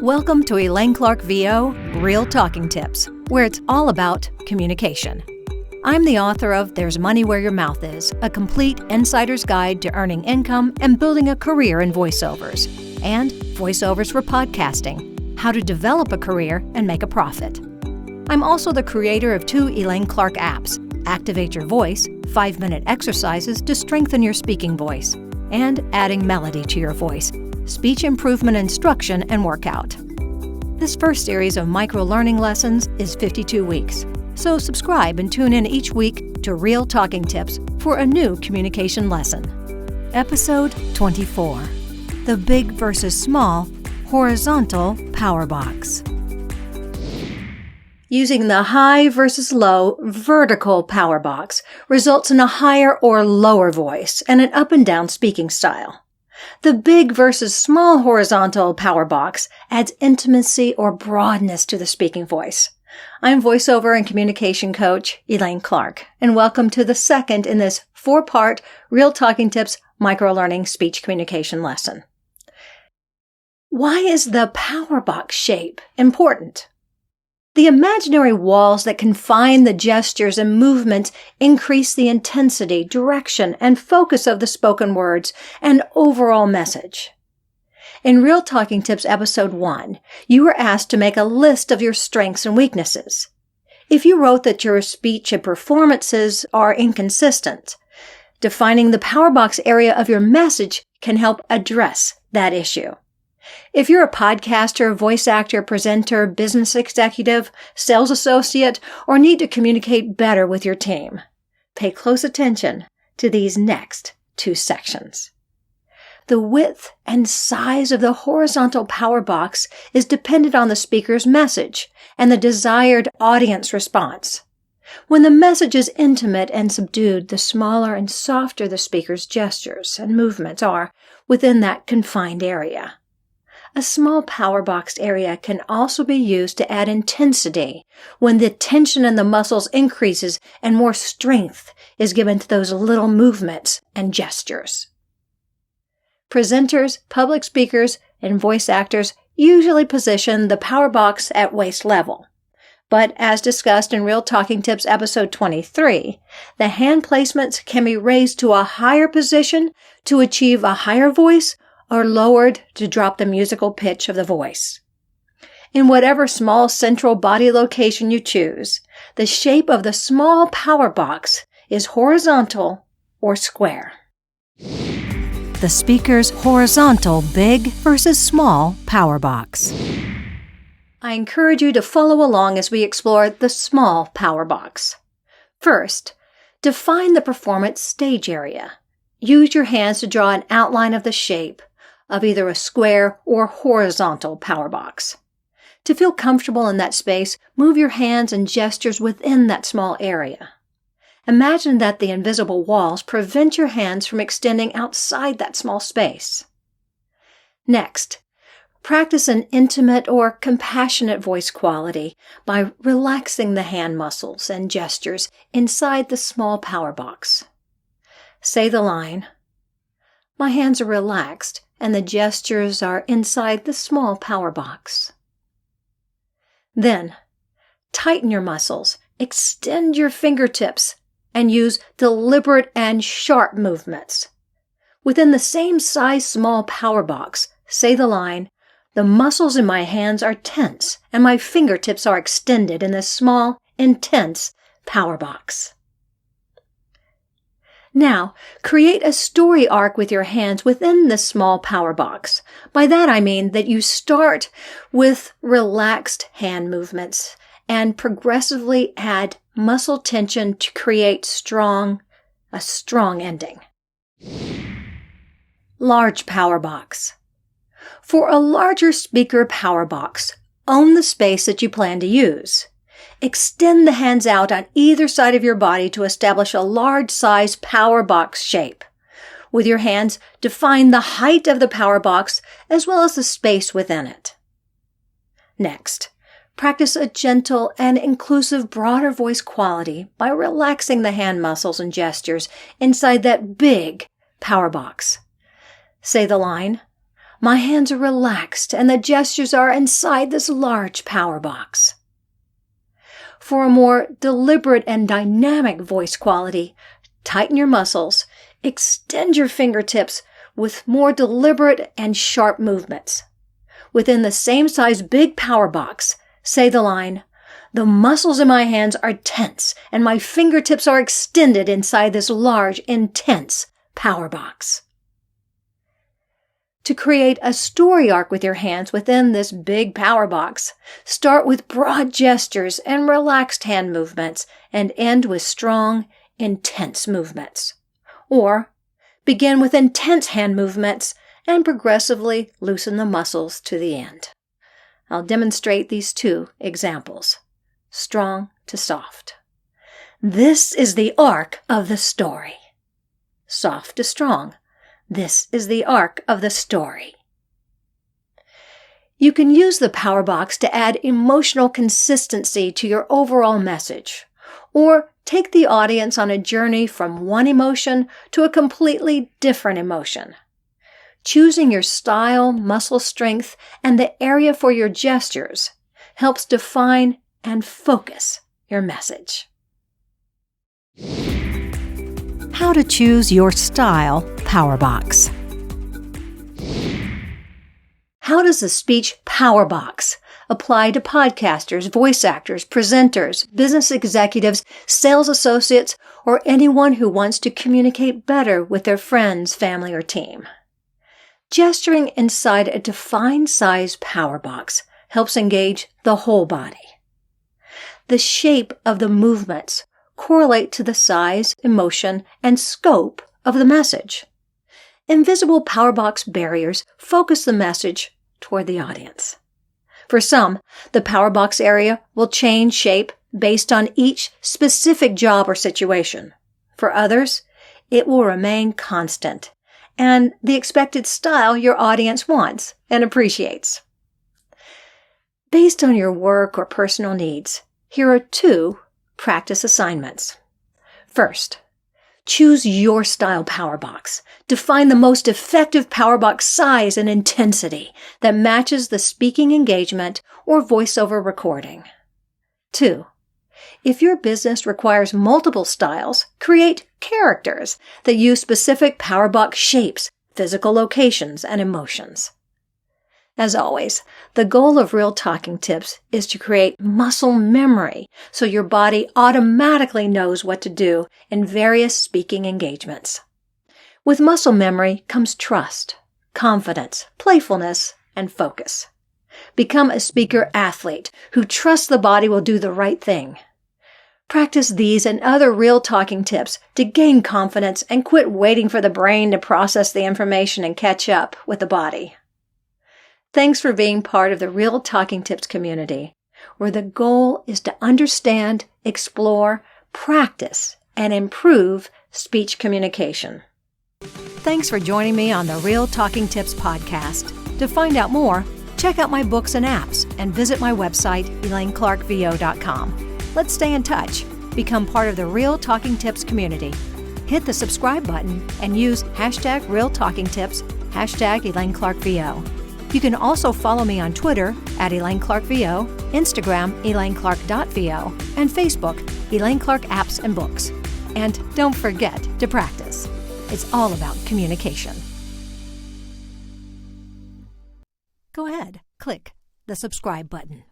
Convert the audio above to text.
Welcome to Elaine Clark VO Real Talking Tips, where it's all about communication. I'm the author of There's Money Where Your Mouth Is, a complete insider's guide to earning income and building a career in voiceovers, and voiceovers for podcasting, how to develop a career and make a profit. I'm also the creator of 2 Elaine Clark apps, Activate Your Voice, 5-minute exercises to strengthen your speaking voice, and Adding Melody to Your Voice, speech improvement instruction and workout. This first series of micro-learning lessons is 52 weeks, so subscribe and tune in each week to Real Talking Tips for a new communication lesson. Episode 24, The Big versus Small Horizontal Power Box. Using the high versus low vertical power box results in a higher or lower voice and an up and down speaking style. The big versus small horizontal power box adds intimacy or broadness to the speaking voice. I'm voiceover and communication coach Elaine Clark, and welcome to the second in this 4-part Real Talking Tips micro-learning speech communication lesson. Why is the power box shape important? The imaginary walls that confine the gestures and movements increase the intensity, direction, and focus of the spoken words and overall message. In Real Talking Tips Episode 1, you were asked to make a list of your strengths and weaknesses. If you wrote that your speech and performances are inconsistent, defining the power box area of your message can help address that issue. If you're a podcaster, voice actor, presenter, business executive, sales associate, or need to communicate better with your team, pay close attention to these next 2 sections. The width and size of the horizontal power box is dependent on the speaker's message and the desired audience response. When the message is intimate and subdued, the smaller and softer the speaker's gestures and movements are within that confined area. A small power box area can also be used to add intensity when the tension in the muscles increases and more strength is given to those little movements and gestures. Presenters, public speakers, and voice actors usually position the power box at waist level. But as discussed in Real Talking Tips Episode 23, the hand placements can be raised to a higher position to achieve a higher voice or lowered to drop the musical pitch of the voice. In whatever small central body location you choose, the shape of the small power box is horizontal or square. The speaker's horizontal big versus small power box. I encourage you to follow along as we explore the small power box. First, define the performance stage area. Use your hands to draw an outline of the shape of either a square or horizontal power box. To feel comfortable in that space, move your hands and gestures within that small area. Imagine that the invisible walls prevent your hands from extending outside that small space. Next, practice an intimate or compassionate voice quality by relaxing the hand muscles and gestures inside the small power box. Say the line, "My hands are relaxed and the gestures are inside the small power box." Then, tighten your muscles, extend your fingertips, and use deliberate and sharp movements. Within the same size small power box, say the line, "The muscles in my hands are tense and my fingertips are extended in this small, intense power box." Now, create a story arc with your hands within the small power box. By that I mean that you start with relaxed hand movements and progressively add muscle tension to create a strong ending. Large power box. For a larger speaker power box, own the space that you plan to use. Extend the hands out on either side of your body to establish a large-size power box shape. With your hands, define the height of the power box as well as the space within it. Next, practice a gentle and inclusive broader voice quality by relaxing the hand muscles and gestures inside that big power box. Say the line, My hands are relaxed and the gestures are inside this large power box. For a more deliberate and dynamic voice quality, tighten your muscles, extend your fingertips with more deliberate and sharp movements. Within the same size big power box, say the line, "The muscles in my hands are tense and my fingertips are extended inside this large, intense power box." To create a story arc with your hands within this big power box, start with broad gestures and relaxed hand movements and end with strong, intense movements. Or begin with intense hand movements and progressively loosen the muscles to the end. I'll demonstrate these two examples. Strong to soft. This is the arc of the story. Soft to strong. This is the arc of the story. You can use the power box to add emotional consistency to your overall message, or take the audience on a journey from one emotion to a completely different emotion. Choosing your style, muscle strength, and the area for your gestures helps define and focus your message. How to choose your style power box. How does the speech power box apply to podcasters, voice actors, presenters, business executives, sales associates, or anyone who wants to communicate better with their friends, family, or team? Gesturing inside a defined size power box helps engage the whole body. The shape of the movements correlate to the size, emotion, and scope of the message. Invisible power box barriers focus the message toward the audience. For some, the power box area will change shape based on each specific job or situation. For others, it will remain constant and the expected style your audience wants and appreciates. Based on your work or personal needs, here are 2 practice assignments. First, choose your style power box. Define the most effective power box size and intensity that matches the speaking engagement or voiceover recording. 2, if your business requires multiple styles, create characters that use specific power box shapes, physical locations, and emotions. As always, the goal of Real Talking Tips is to create muscle memory so your body automatically knows what to do in various speaking engagements. With muscle memory comes trust, confidence, playfulness, and focus. Become a speaker athlete who trusts the body will do the right thing. Practice these and other Real Talking Tips to gain confidence and quit waiting for the brain to process the information and catch up with the body. Thanks for being part of the Real Talking Tips community, where the goal is to understand, explore, practice, and improve speech communication. Thanks for joining me on the Real Talking Tips podcast. To find out more, check out my books and apps and visit my website, ElaineClarkVO.com. Let's stay in touch. Become part of the Real Talking Tips community. Hit the subscribe button and use #RealTalkingTips, #ElaineClarkVO. You can also follow me on Twitter @ElaineClarkVO, Instagram ElaineClark.VO, and Facebook Elaine Clark Apps and Books. And don't forget to practice. It's all about communication. Go ahead, click the subscribe button.